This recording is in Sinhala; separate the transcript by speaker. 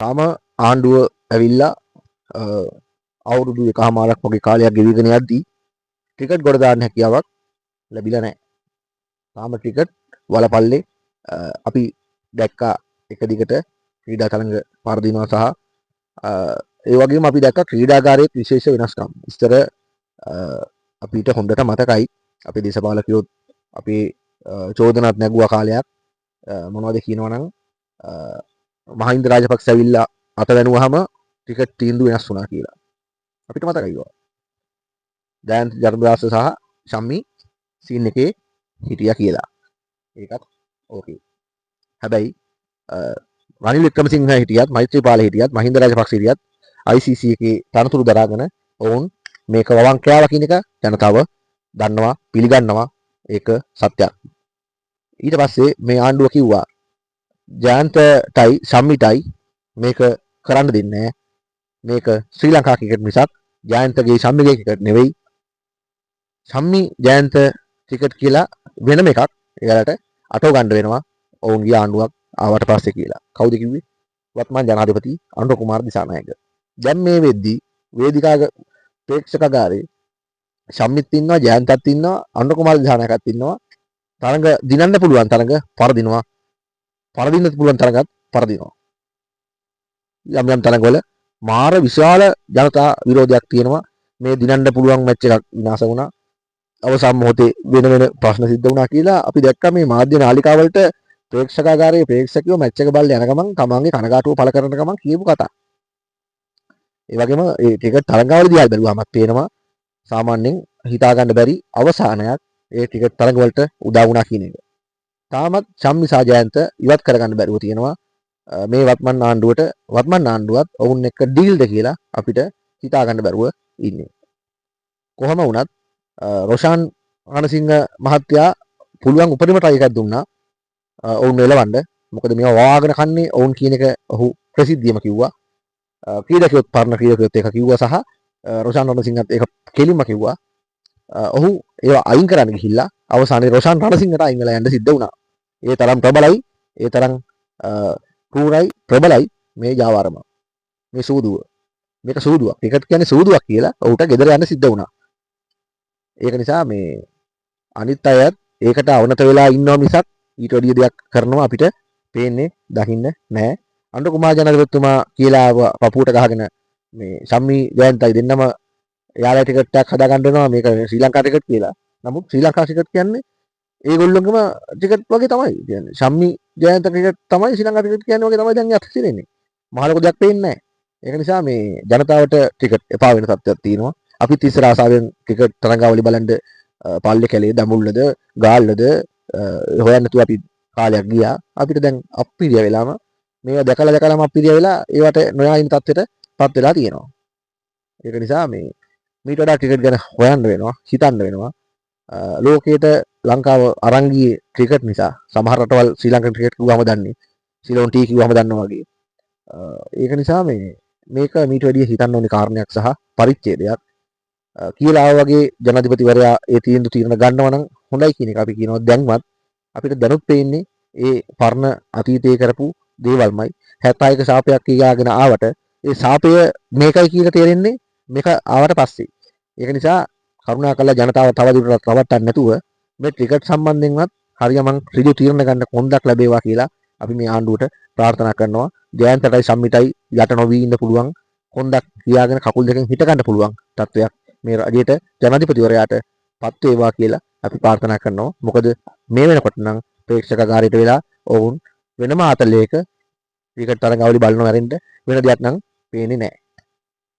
Speaker 1: තාම ආණ්ඩුව ඇවිල්ලා අවුරුදු එකහමාරක් වගේ කාලයක් ගෙවිගෙන යද්දී ටිකට් ගොඩ දාන්න හැකියාවක් ලැබිලා නැහැ. තාම ටිකට් වලපල්ලේ අපි දැක්කා එක දිගට ක්‍රීඩා තරඟ පරදිනවා සහ ඒ වගේම අපි දැක්කා ක්‍රීඩාගාරයේ විශේෂ වෙනස්කම්. ඉස්තර අපිට හොඳට මතකයි අපේ දේශපාලකයෝ අපේ චෝදනාත් නැගුවා කාලයක් මොනවද කියනවනම් මහින්ද රාජපක්ෂ ඇවිල්ලා අත වැනුවාම ටිකට් තීන්දුව වෙනස් වුණා කියලා. අපිට මතකයි ඒවා. ජයන්ත ජර්දාස සහ ශම්මි සීන් එකේ හිටියා කියලා. ඒකත් ඕකේ. හැබැයි රනිල් වික්‍රමසිංහ හිටියත් මෛත්‍රීපාල හිටියත් මහින්ද රාජපක්ෂ හිටියත් ICC එකේ තනතුරු දරාගෙන ඔවුන් මේක වවංකයාව කියන එක ජනතාව දන්නවා පිළිගන්නවා ඒක සත්‍යයක්. ඊට පස්සේ මේ ආණ්ඩුව කිව්වා ජයන්තටයි ශම්මිටයි මේක කරන්න දෙන්නේ නැහැ. මේක ශ්‍රී ලංකා ක්‍රිකට් මිසක් ජයන්තගේ ශම්මිගේ ක්‍රිකට් නෙවෙයි. ශම්මි ජයන්ත ක්‍රිකට් කියලා වෙනම එකක්. ඒකට අටව ගන්න වෙනවා ඔවුන්ගේ ආණ්ඩුවක් ආවට පස්සේ කියලා. කවුද කිව්වේ? වත්මන් ජනාධිපති අනුර කුමාර දිසානායක. දැන් මේ වෙද්දී වේදිකාග ප්‍රේක්ෂකාගාරේ ශම්මිත් ඉන්නවා ජයන්තත් ඉන්නවා අනුර කුමාර දිසානායකත් ඉන්නවා. තරඟ දිනන්න පුළුවන් තරඟ පරදිනවා. පරදින්නත් පුළුවන් තරඟත් පරදිනවා. යම් යම් තරඟවල මාර විශාල ජනතා විරෝධයක් තියෙනවා. මේ දිනන්න පුළුවන් මැච් එකක් විනාශ වුණා. අවසන් මොහොතේ වෙන ප්‍රශ්න සිද්ධ වුණා කියලා අපි දැක්කා මේ මාධ්‍ය නාලිකාවලට ප්‍රේක්ෂකාගාරයේ ප්‍රේක්ෂකයෝ මැච් එක බලලා යන ගමන් තමන්ගේ කනගාටුව පළ කරන ගමන් කියපු කතා. ඒ වගේම ඒ ටිකට් තරඟවලදී ආයි බැලුවාමත් පේනවා සාමාන්‍යයෙන් හිතා ගන්න බැරි අවසානයක් ඒ ටිකට් තරඟවලට උදා වුණා කියන එක. තාමත් ශම්මි සහ ජයන්ත ඉවත් කරගන්න බැරුව තියෙනවා. මේ වත්මන් ආණ්ඩුවත් ඔවුන් එක්ක ඩීල්ද කියලා අපිට හිතා ගන්න බැරුව ඉන්නේ. කොහොම වුණත් රොෂාන් රණසිංහ මහත්තයා පුළුවන් උපරිම try එකක් දුන්නා ඔවුන් එලවන්න. මොකද මේවා වවාගෙන කන්නේ ඔවුන් කියන එක ඔහු ප්‍රසිද්ධියම කිව්වා. ක්‍රීඩකයොත් පරණ ක්‍රීඩකයොත් ඒක කිව්වා සහ රොෂාන් රණසිංහත් ඒක කෙලින්ම කිව්වා. ඔහු ඒවා අයින් කරන්න ගිහිල්ලා අවසානයේ රොෂාන් රණසිංහට අයින් වෙලා යන්න සිද්ධ වුණා. ඒ තරම් ප්‍රබලයි, ඒ තරම් පූරයි ප්‍රබලයි මේ ජාවාරම. මේ සූදුව. මේක සූදුවක්. ක්‍රිකට් කියන්නේ සූදුවක් කියලා ඔහුට ගෙදර යන්න සිද්ධ වුණා. ඒක නිසා මේ අනිත් අයත් ඒකට අවනත වෙලා ඉන්නවා මිසක් ඊට වැඩිය දෙයක් කරනවා අපිට පේන්නේ දකින්න නැහැ. අනුර කුමාර ජනාධිපතිතුමා කියලා පපුවට ගහගෙන මේ ශම්මි ජයන්තයි දෙන්නම යාලා ටිකට් එකක් හදාගන්න වෙනවා මේක ශ්‍රී ලංකා ටිකට් කියලා. නමුත් ශ්‍රී ලංකා ටිකට් කියන්නේ ඒගොල්ලොන්ගේම ටිකට් වගේ තමයි. කියන්නේ ශම්මි ජයන්ත ටිකට් තමයි ශ්‍රී ලංකා ටිකට් කියන්නේ වගේ තමයි දැන් යත් තියෙන්නේ. මහ ලොකු දෙයක් පේන්නේ නැහැ. ඒක නිසා මේ ජනතාවට ටිකට් එපා වෙන තත්ත්වයක් තියෙනවා. අපිත් ඉස්සර ආසාවෙන් ටිකට් තරඟාවලි බලන්න පල්ලේ කැලේ දඹුල්ලද ගාල්ලද හොයන්න තු අපි කාලයක් ගියා. අපිට දැන් අප්පිරිය වෙලාම මේවා දැකලාම අප්පිරිය වෙලා ඒවට නොයා ඉන්න තත්ත්වයට පත් වෙලා තියෙනවා. ඒක නිසා මේ මීට වඩා ක්‍රිකට් ගැන හොයන්න වෙනවා, හිතන්න වෙනවා. ලෝකයට ලංකාව අරන් ගියේ ක්‍රිකට් නිසා. සමහර රටවල් ශ්‍රී ලංකන් ක්‍රිකට් කිව්වම දන්නේ. සිලෝන් ටී කිව්වම දන්නවා වගේ. ඒක නිසා මේක මීට වැඩිය හිතන්න ඕනි කාරණයක් සහ පරිච්ඡේදයක්. කියලා වගේ ජනාධිපතිවරයා ඒ තීන්දුව ගන්නවා නම් හොඳයි කියන එක අපි කියනවා. දැන්වත් අපිට දැනුත් පේන්නේ ඒ පරණ අතීතයේ කරපු දේවල්මයි. 71ක ශාපයක් කියාගෙන ආවට ඒ ශාපය මේකයි කියලා තේරෙන්නේ මේක ආවට පස්සේ. ඒක නිසා කරුණාකරලා ජනතාව තවදුරටත් රවට්ටන්න නැතුව මේ ක්‍රිකට් සම්බන්ධයෙන්වත් හරියමං ඍජු තීරණ ගන්න කොන්දක් ලැබේවා කියලා අපි මේ ආණ්ඩුවට ප්‍රාර්ථනා කරනවා. ජයන්තටයි සම්මිටයි යට නොවී ඉන්න පුළුවන් කොන්දක් කියාගෙන කකුල් දෙකෙන් හිට ගන්න පුළුවන් තත්වයක් මේ රජයට ජනාධිපතිවරයාට පත් වේවා කියලා අපි ප්‍රාර්ථනා කරනවා. මොකද මේ වෙනකොට නම් ප්‍රේක්ෂකාගාරයට වෙලා ඔවුන් වෙනම ආතලයක ක්‍රිකට් තරඟාවලි බලනවා ඇරෙන්න වෙන දෙයක් නම් පේන්නේ නැහැ.